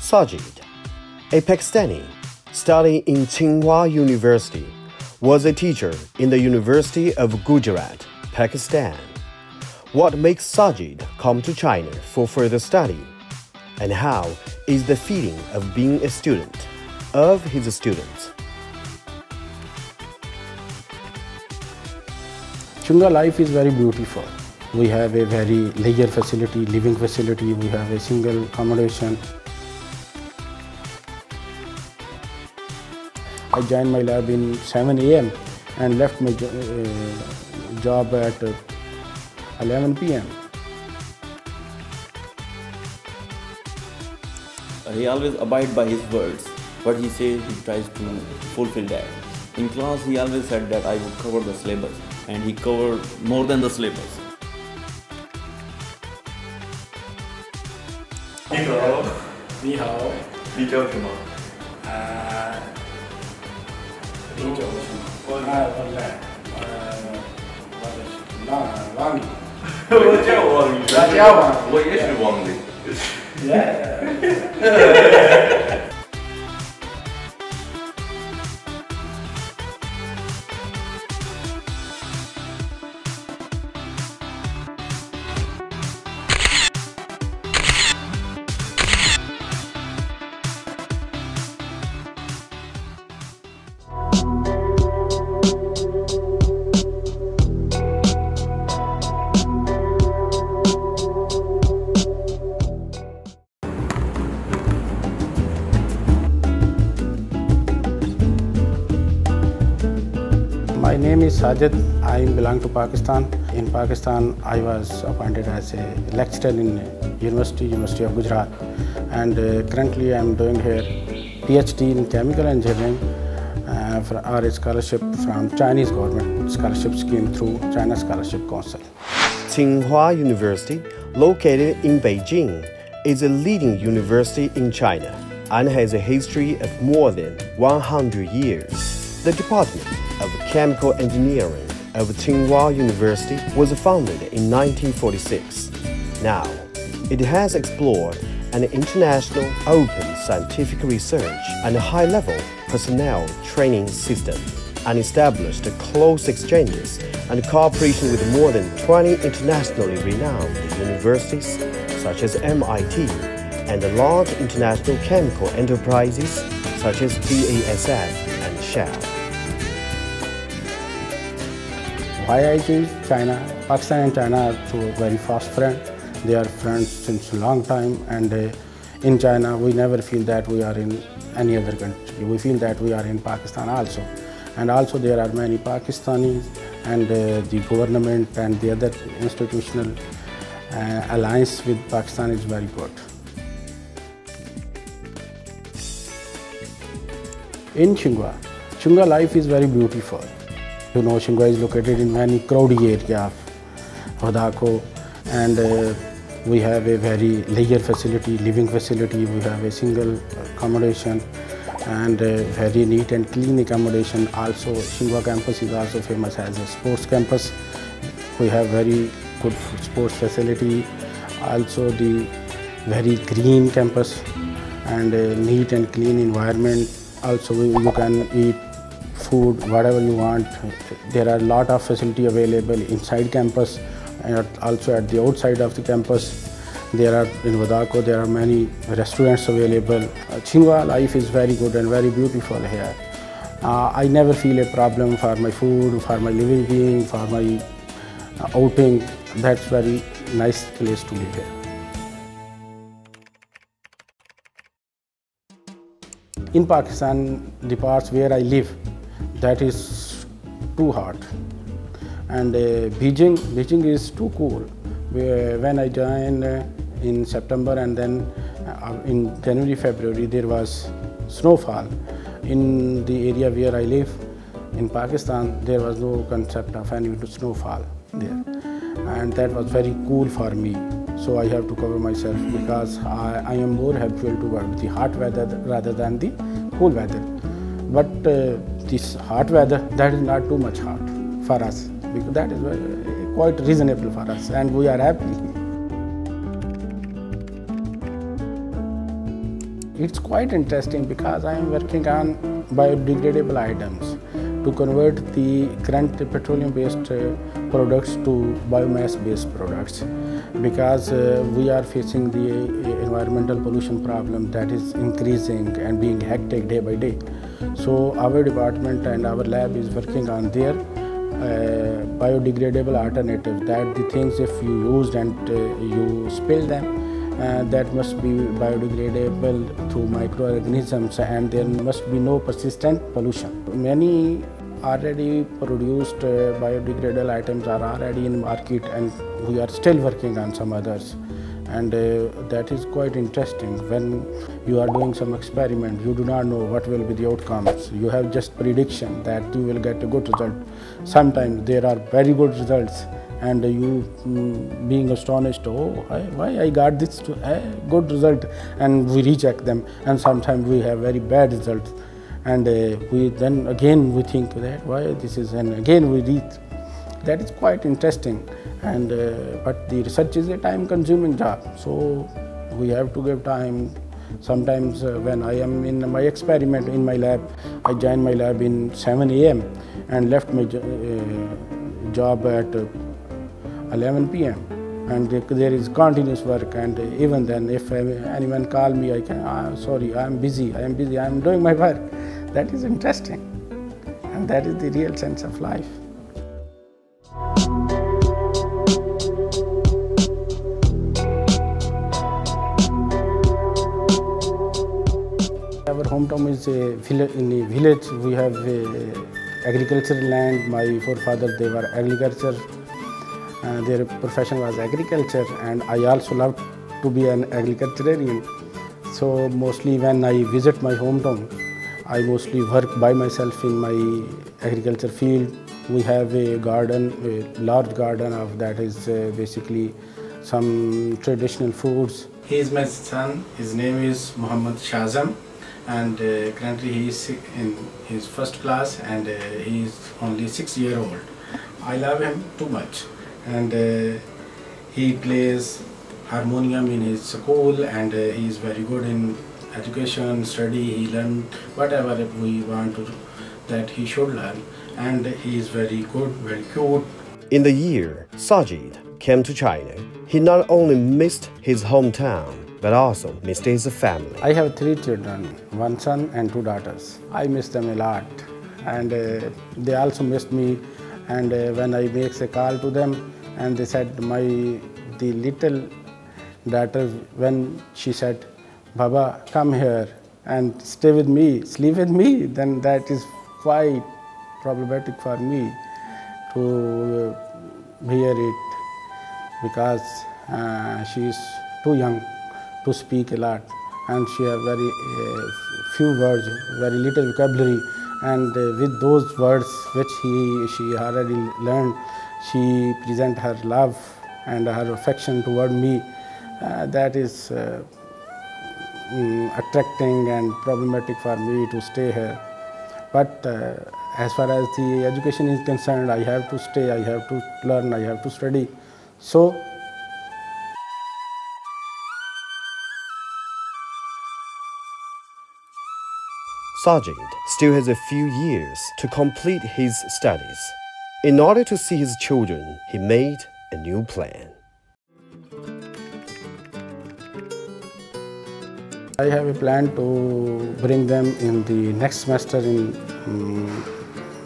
Sajid, a Pakistani studying in Tsinghua University, was a teacher in the University of Gujarat, Pakistan. What makes Sajid come to China for further study? And how is the feeling of being a student of his students? Tsinghua life is very beautiful. We have a very leisure facility, living facility. We have a single accommodation. I joined my lab in 7 a.m. and left my job at 11 p.m. He always abides by his words. What he says, he tries to fulfill that. In class, he always said that I would cover the syllabus, and he covered more than the syllabus. 你好，你好，你叫什么？你叫什么？我王宇。我叫王宇。大家王。我也是王宇。My name is Sajid. I belong to Pakistan. In Pakistan, I was appointed as a lecturer in University of Gujarat, and currently I am doing here PhD in chemical engineering or a scholarship from Chinese government scholarship scheme through China Scholarship Council. Tsinghua University, located in Beijing, is a leading university in China and has a history of more than 100 years. The Department of Chemical Engineering of Tsinghua University was founded in 1946. Now, it has explored an international open scientific research and high-level personnel training system and established close exchanges and cooperation with more than 20 internationally renowned universities such as MIT and large international chemical enterprises such as BASF and Shell. Why I choose China? Pakistan and China are two very fast friends. They are friends since a long time, and in China we never feel that we are in any other country. We feel that we are in Pakistan also. And also there are many Pakistanis, and the government and the other institutional alliance with Pakistan is very good. In Tsinghua life is very beautiful. You know, Tsinghua is located in very crowded area of Wadako, and we have a very leisure facility, living facility. We have a single accommodation and very neat and clean accommodation. Also, Tsinghua campus is also famous as a sports campus. We have very good sports facility. Also, the very green campus and a neat and clean environment. Also, you can eat food, whatever you want. There are a lot of facility available inside campus and also at the outside of the campus. There are in Wadako, there are many restaurants available. Tsinghua life is very good and very beautiful here. I never feel a problem for my food, for my living being, for my outing. That's very nice place to live here. In Pakistan, the parts where I live, that is too hot, and Beijing is too cool. When I joined in September, and then in January, February there was snowfall. In the area where I live in Pakistan, there was no concept of any snowfall there, and that was very cool for me. So I have to cover myself because I am more habitual to the hot weather rather than the cool weather. But this hot weather, that is not too much hot for us, because that is quite reasonable for us, and we are happy. It's quite interesting because I am working on biodegradable items to convert the current petroleum-based products to biomass-based products, because we are facing the environmental pollution problem that is increasing and being hectic day by day. So our department and our lab is working on their biodegradable alternative, that the things if you used and you spill them, that must be biodegradable through microorganisms, and there must be no persistent pollution. Many already produced biodegradable items are already in market, and we are still working on some others. And that is quite interesting. When you are doing some experiment, you do not know what will be the outcomes. You have just prediction that you will get a good result. Sometimes there are very good results, and you being astonished, oh, why I got this good result, and we reject them. And sometimes we have very bad results, and we then again we think that why this is, and again we read. That is quite interesting, and but the research is a time-consuming job, so we have to give time. Sometimes when I am in my experiment in my lab, I join my lab in 7 a.m. and left my job at 11 p.m. and there is continuous work, and even then if anyone call me, I can, sorry, I am busy, I am doing my work. That is interesting, and that is the real sense of life. Our hometown is a village. In a village, we have agricultural land. My forefathers, they were agriculture. Their profession was agriculture, and I also love to be an agriculturarian. So mostly when I visit my hometown, I mostly work by myself in my agriculture field. We have a garden, a large garden of that is basically some traditional foods. He is my son. His name is Muhammad Shazam, and currently he is in his first class, and he is only 6 years old. I love him too much, and he plays harmonium in his school, and he is very good in education, study. He learned whatever we want to that he should learn, and he is very good, very cute. In the year Sajid came to China, he not only missed his hometown, but also missed his family. I have 3 children, 1 son and 2 daughters. I miss them a lot, and they also missed me. And when I make a call to them, and they said, the little daughter, when she said, Baba, come here and stay with me, sleep with me, then that is quite problematic for me to hear it, because she is too young to speak a lot, and she has very few words, very little vocabulary, and with those words which she already learned, she present her love and her affection toward me. That is attracting and problematic for me to stay here. But as far as the education is concerned, I have to stay, I have to learn, I have to study. So Sajid still has a few years to complete his studies. In order to see his children, he made a new plan. I have a plan to bring them in the next semester in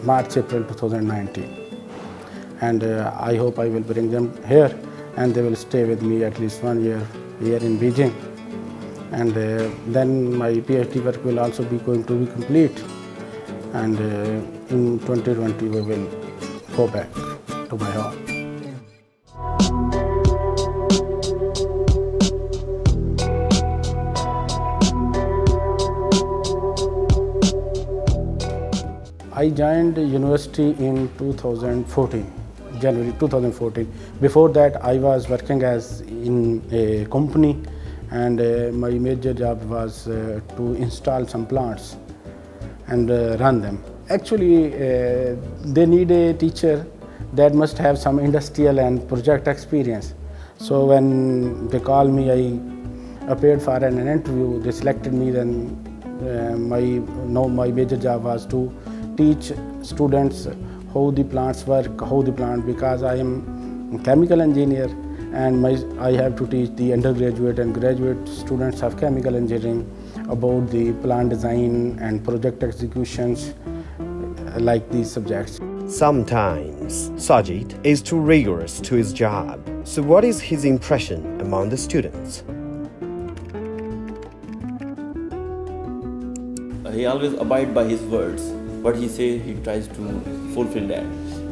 March, April 2019. And I hope I will bring them here, and they will stay with me at least 1 year here in Beijing. And then my PhD work will also be going to be complete. And in 2020 we will go back to my home. I joined the university in 2014, January 2014. Before that, I was working as in a company, and my major job was to install some plants and run them. Actually, they need a teacher that must have some industrial and project experience. So when they call me, appeared for an interview. They selected me. Then my major job was to teach students how the plants work, because I am a chemical engineer, and I have to teach the undergraduate and graduate students of chemical engineering about the plant design and project executions, like these subjects. Sometimes Sajid is too rigorous to his job. So what is his impression among the students? He always abide by his words. What he say, he tries to fulfill that.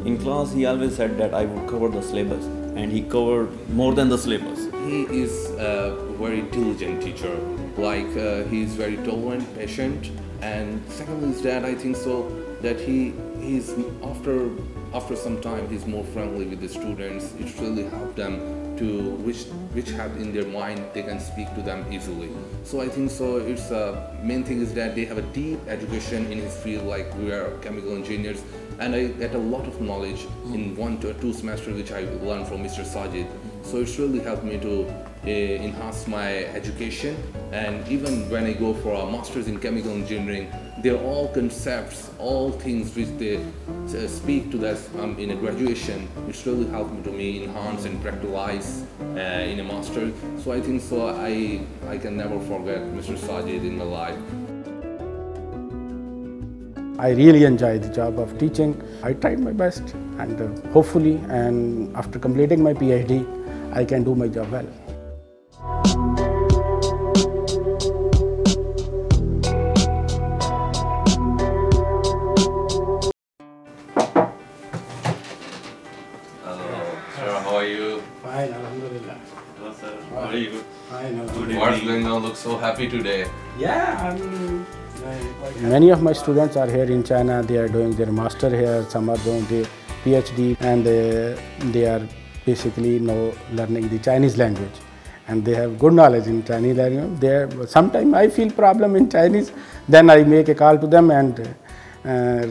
In class, he always said that I would cover the syllabus, and he covered more than the syllabus. He is a very diligent teacher. He is very tolerant, patient, and secondly is that I think so that he's after some time he's more friendly with the students. It really helped them to which have in their mind they can speak to them easily. So I think so it's main thing is that they have a deep education in his field, like we are chemical engineers, and I get a lot of knowledge in 1 to 2 semesters which I learned from Mr. Sajid. So it's really helped me to enhance my education, and even when I go for a master's in chemical engineering, they're all concepts, all things which they speak to us in a graduation. It's really helped me enhance and practicalize in a master. So I think so I can never forget Mr. Sajid in my life. I really enjoy the job of teaching. I tried my best, and hopefully, and after completing my PhD, I can do my job well. Hello, sir, how are you? Fine, alhamdulillah. Hello, sir. How are you? Fine, What's going on? Look so happy today. Yeah, many of my students are here in China. They are doing their master here. Some are doing their PhD, and they are basically now learning the Chinese language, and they have good knowledge in Chinese language. Sometimes I feel problem in Chinese, then I make a call to them and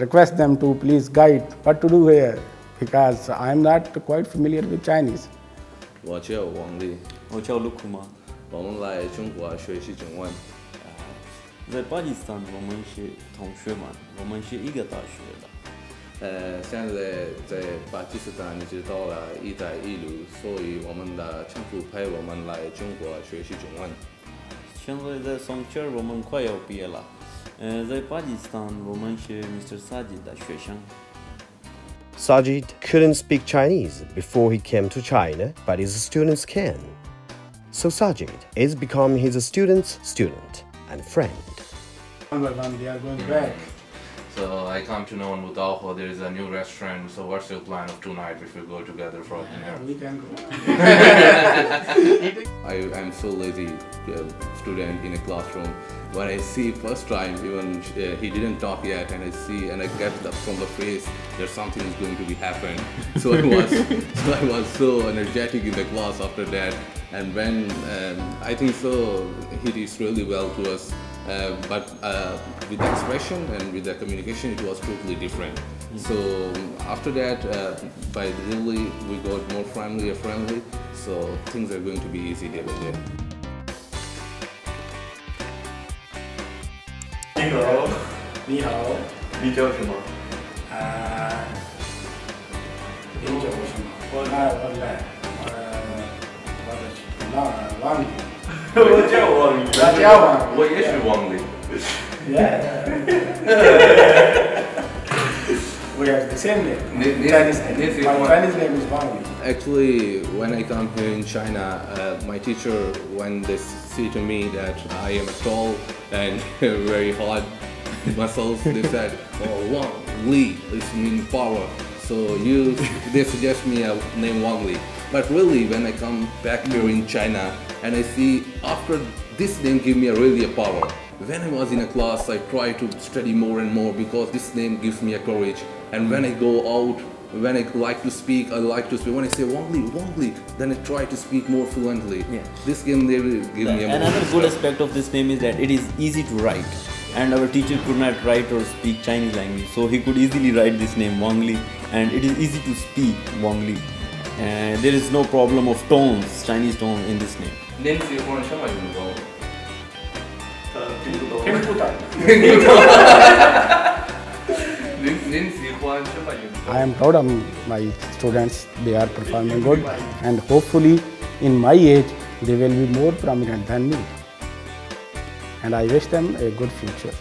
request them to please guide what to do here, because I am not quite familiar with Chinese. 我叫王丽，我叫陆库玛。我们来中国学习中文。在巴基斯坦，我们是同学们，我们是一个大学的。现在在巴基斯坦知道了“一带一路”，所以我们的政府派我们来中国学习中文。现在在上学，我们快要毕业了。在巴基斯坦，我们是 Mr. Sajid 的学生。Sajid couldn't speak Chinese before he came to China, but his students can. So Sajid is becoming his student's student and friend. One by one, they are going back. So I come to know in Budalho there is a new restaurant. So what's your plan of tonight if we go together for dinner? We can go. I'm so lazy student in a classroom. When I see first time, even he didn't talk yet, and I get up from the face, there's something is going to be happen. So I was so energetic in the class after that. And when I think so, he did really well to us. But with the expression and with the communication, it was totally different. So after that, by really we got more friendly. So things are going to be easy day by day. 你好，你好，你叫什么？你叫什么？我来，王丽。我叫王宇。大家好，我也是王丽。Yeah. We have the same name. Chinese name. My Chinese name is Wang Li. Actually, when I come here in China, my teacher, when they see to me that I am tall and very hard muscles, they said, "Oh, Wang Li, this means power." So they suggest me a name Wang Li. But really, when I come back here in China and I see after this name give me really a power. When I was in a class, I try to study more and more because this name gives me a courage. And when I go out, when I like to speak, I like to speak. When I say Wang Li, then I try to speak more fluently. Yeah. This game they will give me a more. Another good aspect of this name is that it is easy to write. And our teacher could not write or speak Chinese language, so he could easily write this name Wang Li, and it is easy to speak Wang Li. And there is no problem of tones, Chinese tones in this name. 您喜欢什么运动？听不懂。您喜欢什么运动？ I am proud of my students. They are performing good, and hopefully, in my age, they will be more prominent than me. And I wish them a good future.